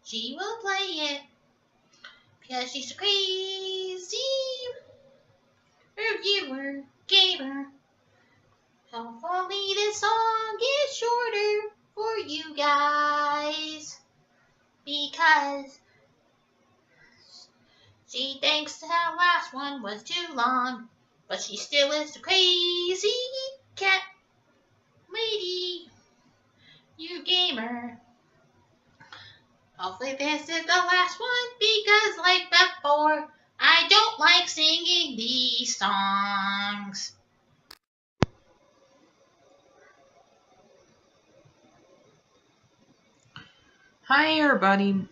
She will play it because she's crazy. Reviewer, gamer. Hopefully this song is shorter for you guys because she thinks the last one was too long, but she still is a crazy cat lady. You gamer. Hopefully this is the last one because like before, I don't like singing these songs. Hi everybody,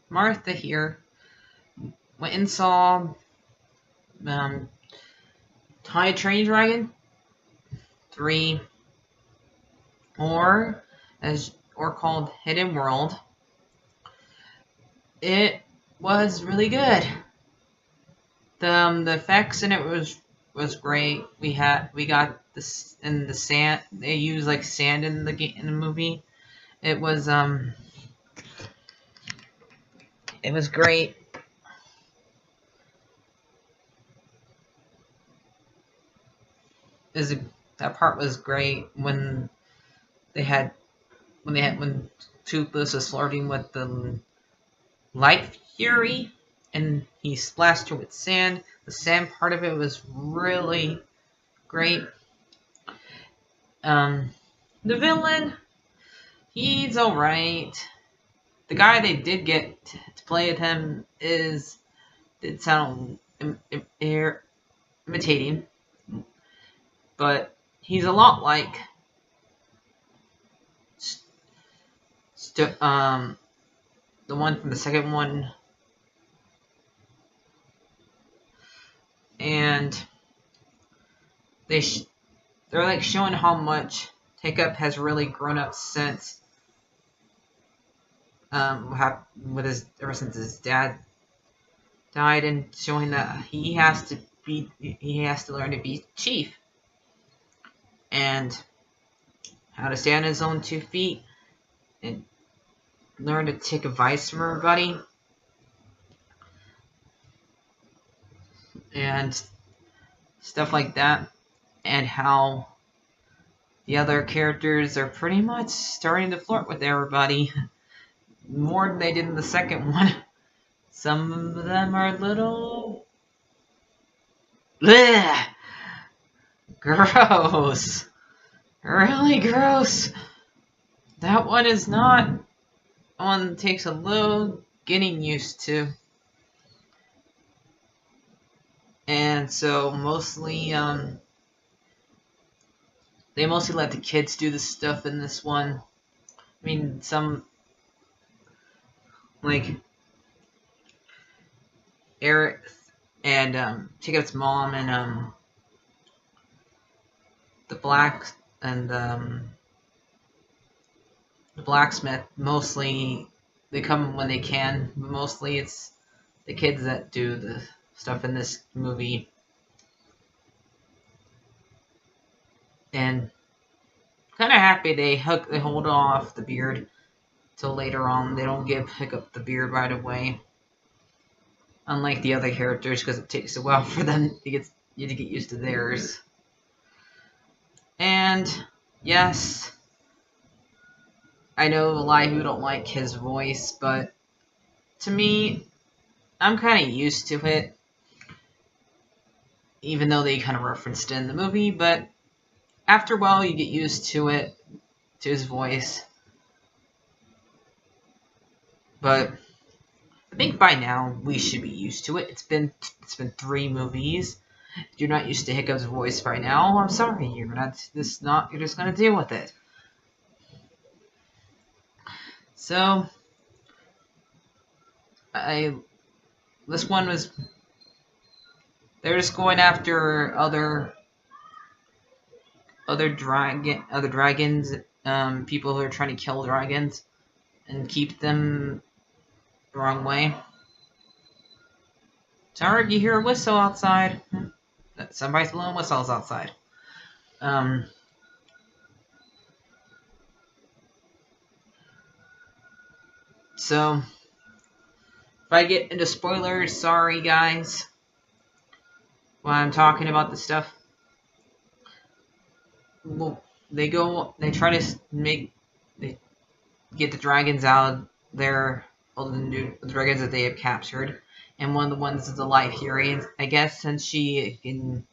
Martha here. Went and saw How to Train Your Dragon 3 or called Hidden World. It was really good. The effects in it was great. We got this in the sand. They used like sand in the movie. It was great. That part was great when Toothless was flirting with the Light Fury and he splashed her with sand. The sand part of it was really great. The villain, he's alright. The guy they did get to play with him did sound imitating, but he's a lot like the one from the second one, and they're like showing how much Hiccup has really grown up since ever since his dad died, and showing that he has to learn to be chief and how to stand on his own 2 feet and learn to take advice from everybody and stuff like that, and how the other characters are pretty much starting to flirt with everybody more than they did in the second one. Some of them are a little bleh, gross, really gross. That one is not one that takes a little getting used to. And so mostly they mostly let the kids do the stuff in this one. I mean, some like Eric and Hiccup's mom and the blacksmith, mostly they come when they can, but mostly it's the kids that do the stuff in this movie. And kind of happy they hold off the beard till later on. They don't give Hiccup the beard right away, unlike the other characters, because it takes a while for them to get used to theirs. And yes, I know a lot of people don't like his voice, but to me, I'm kind of used to it, even though they kind of referenced it in the movie. But after a while, you get used to it, to his voice. But I think by now we should be used to it. It's been 3 movies. If you're not used to Hiccup's voice by now, I'm sorry. You're just gonna deal with it. So this one was, they're just going after other dragons, people who are trying to kill dragons and keep them the wrong way. Sorry, you hear a whistle outside. Somebody's blowing whistles outside. So I get into spoilers, sorry guys. When I'm talking about this stuff, well, they try to they get the dragons out there, all the new dragons that they have captured, and one of the ones is the Life Fury. And I guess since she can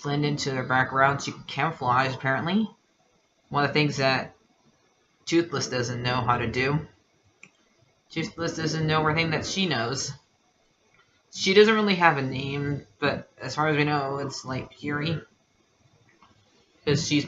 blend into their background, she can camouflage. Apparently, one of the things that Toothless doesn't know how to do. Toothless doesn't know everything that she knows. She doesn't really have a name, but as far as we know, it's like Fury, because she's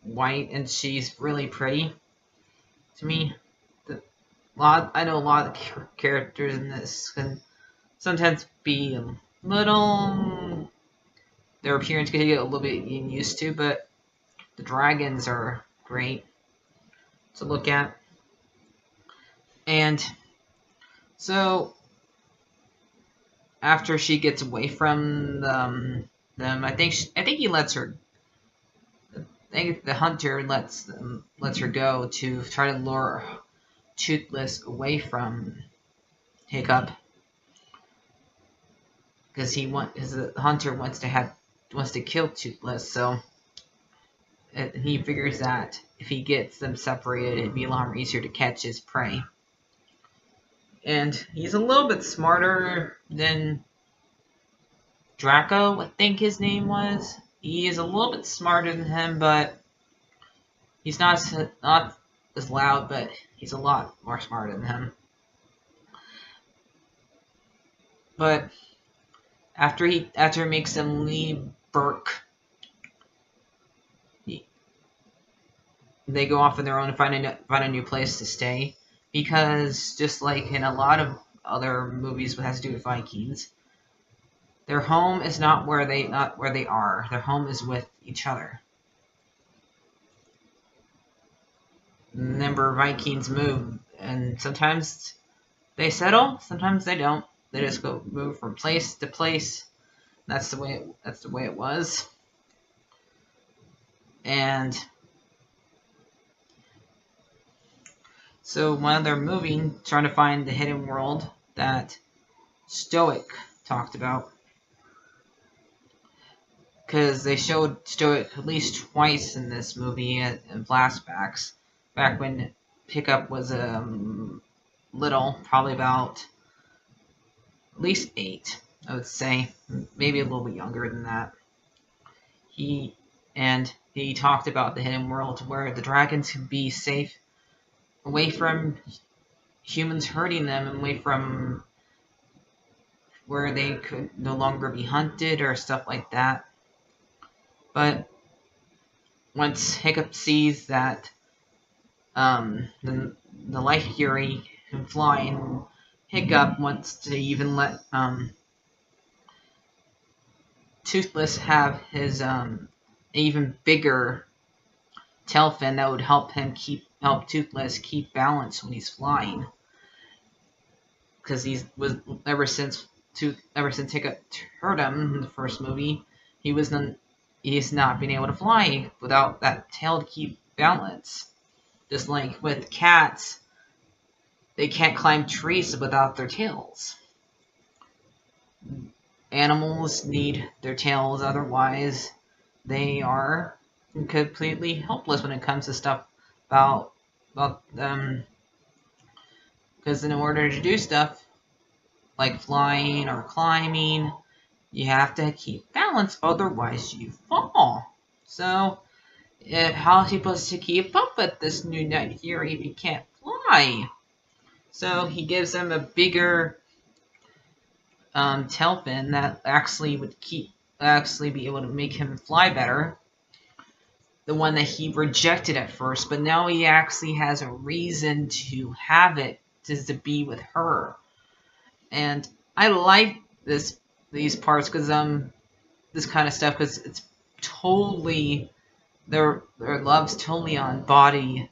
white and she's really pretty. To me, I know a lot of the characters in this can sometimes be a little, their appearance can get a little bit used to, but the dragons are great to look at. And so after she gets away from them, I think he lets her. I think the hunter lets her go to try to lure Toothless away from Hiccup, because the hunter wants to kill Toothless. So he figures that if he gets them separated, it'd be a lot easier to catch his prey. And he's a little bit smarter than Draco, I think his name was. He is a little bit smarter than him, but he's not as loud, but he's a lot more smarter than him. But after he makes him leave Burke, they go off on their own to find a new place to stay. Because just like in a lot of other movies that has to do with Vikings, their home is not where they are. Their home is with each other. Remember, Vikings move, and sometimes they settle, sometimes they don't. They just move from place to place. That's the way it was. And so while they're moving, trying to find the hidden world that Stoic talked about, because they showed Stoic at least twice in this movie in flashbacks, back when Hiccup was little, probably about at least 8, I would say, maybe a little bit younger than that. He talked about the hidden world where the dragons could be safe, away from humans hurting them, and away from where they could no longer be hunted or stuff like that. But once Hiccup sees that the Life Fury can fly, and Hiccup wants to even let Toothless have his even bigger tail fin that would help Toothless keep balance when he's flying, because ever since Hiccup hurt him in the first movie, he's not been able to fly without that tail to keep balance. Just like with cats, they can't climb trees without their tails. Animals need their tails, otherwise they are completely helpless when it comes to stuff about them. Because in order to do stuff like flying or climbing, you have to keep balance, otherwise you fall. So, how is he supposed to keep up with this new Night Fury if he can't fly? So he gives him a bigger tail fin that actually would be able to make him fly better. The one that he rejected at first, but now he actually has a reason to have it, to be with her. And I like these parts, because this kind of stuff, because it's totally their love's totally on body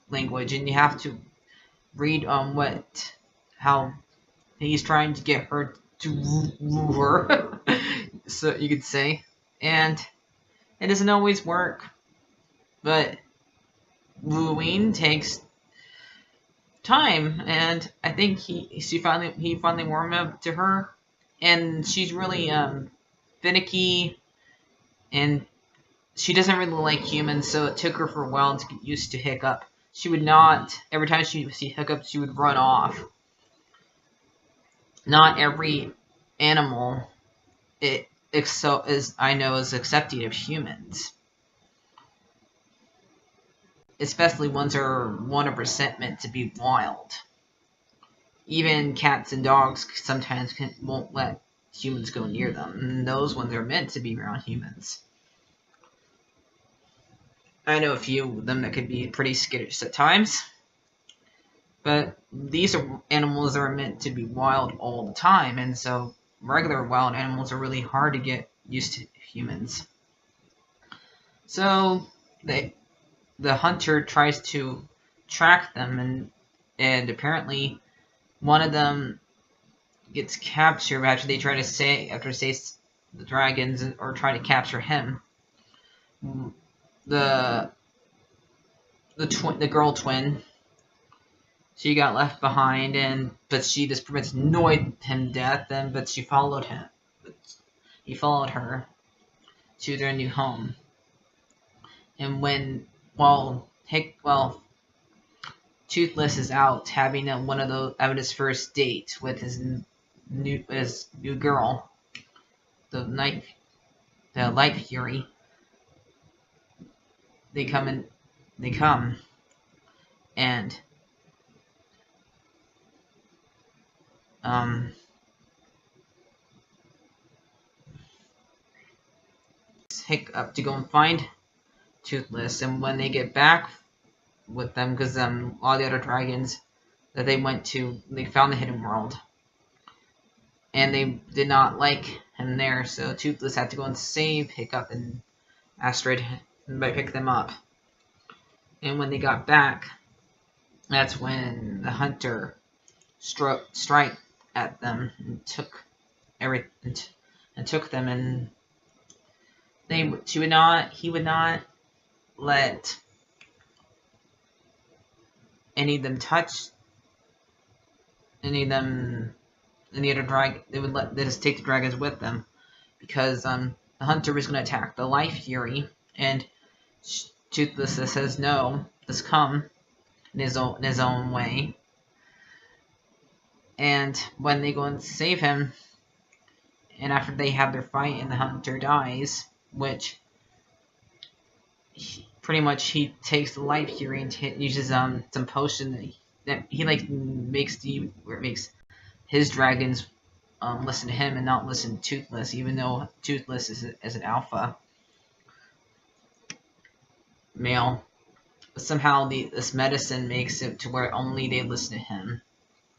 language, and you have to read how he's trying to get her to woo her, so you could say, and it doesn't always work, but wooing takes time, and I think he finally warmed up to her, and she's really finicky, and she doesn't really like humans, so it took her for a while to get used to Hiccup. She would not, every time she would see Hiccup, she would run off. Not every animal is accepting of humans, especially ones that are 100% meant to be wild. Even cats and dogs sometimes won't let humans go near them, and those ones are meant to be around humans. I know a few of them that could be pretty skittish at times, but these are animals that are meant to be wild all the time, and so regular wild animals are really hard to get used to humans. So the hunter tries to track them, and apparently one of them gets captured after they try to say the dragons or try to capture him. The girl twin, she got left behind, but she just pretty much annoyed him to death, but she followed him. He followed her to their new home. And while Toothless is out having his first date with his new girl, the Light Fury, they come and Hiccup to go and find Toothless, and when they get back with them, because all the other dragons that they went to, they found the hidden world, and they did not like him there, so Toothless had to go and save Hiccup and Astrid by pick them up. And when they got back, that's when the hunter struck at them and took them, and he would not let any of them touch any other dragon. They just take the dragons with them, because the hunter was going to attack the Life Fury, and Toothless says no, just come in his own way. And when they go and save him, and after they have their fight and the hunter dies, which pretty much he takes the Life Fury and uses some potion that he makes his dragons listen to him and not listen to Toothless, even though Toothless is an alpha male. But somehow this medicine makes it to where only they listen to him,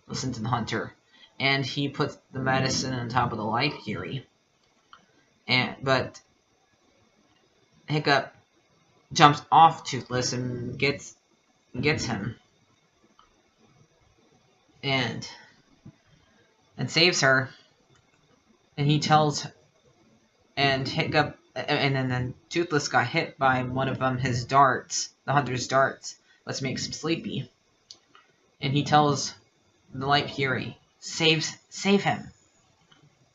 listen to the hunter, and he puts the medicine on top of the Life Fury. But Hiccup jumps off Toothless and gets him and saves her, and he tells Hiccup, and then Toothless got hit by one of his darts, the hunter's darts. Let's make him sleepy, and he tells the Light Fury, save him,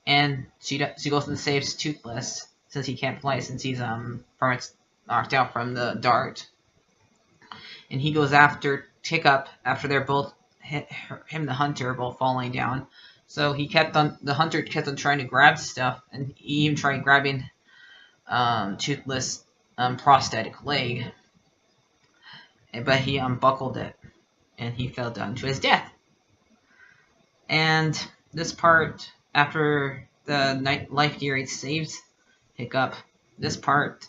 and she goes and saves Toothless, since he can't fly, since he's knocked out from the dart, and he goes after Hiccup after they're both him the hunter both falling down. So the hunter kept on trying to grab stuff, and he even tried grabbing Toothless prosthetic leg, but he unbuckled it, and he fell down to his death. And this part, after the Life Fury saves Hiccup, this part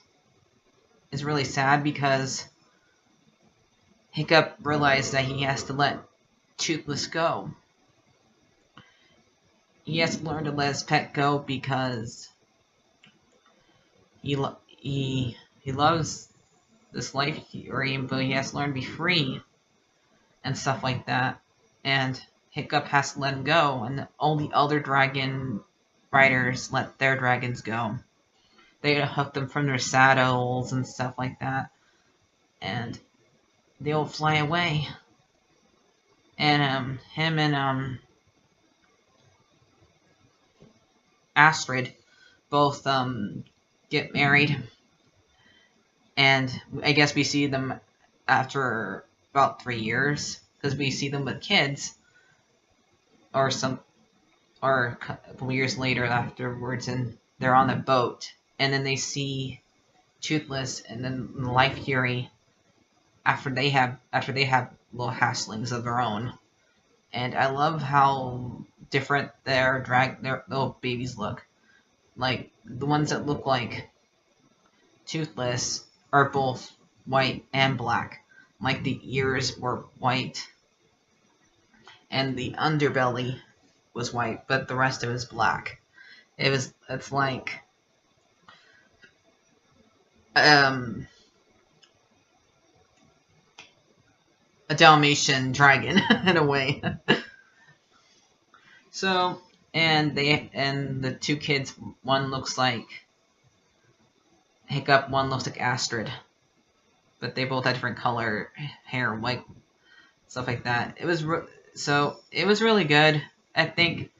is really sad, because Hiccup realized that he has to let Toothless go. He has to learn to let his pet go, because he loves this Life Fury, but he has to learn to be free and stuff like that. And Hiccup has to let him go, and all the other dragon riders let their dragons go. They hook them from their saddles and stuff like that, and they'll fly away. him and Astrid both get married, and I guess we see them after about 3 years, because we see them with kids, or a couple years later afterwards, and they're on a boat, and then they see Toothless and then Life Fury after they have little hasslings of their own. And I love how different their little babies look. Like the ones that look like Toothless are both white and black. Like the ears were white and the underbelly was white, but the rest of it was black. It's like a Dalmatian dragon in a way. So, and the two kids, one looks like Hiccup, one looks like Astrid, but they both had different color hair, white stuff like that. It was really good. I think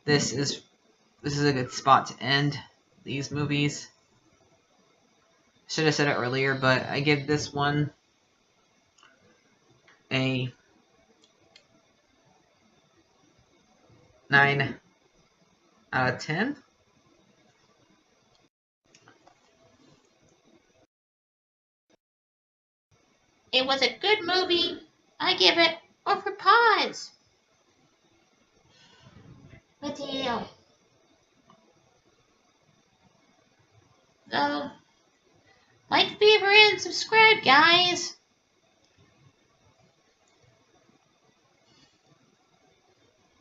this is a good spot to end these movies. Should have said it earlier, but I give this one a 9 out of 10. It was a good movie. I give it over paws. Mateo. So, like, favorite, and subscribe, guys.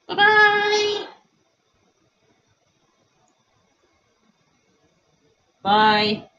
Bye-bye. Bye.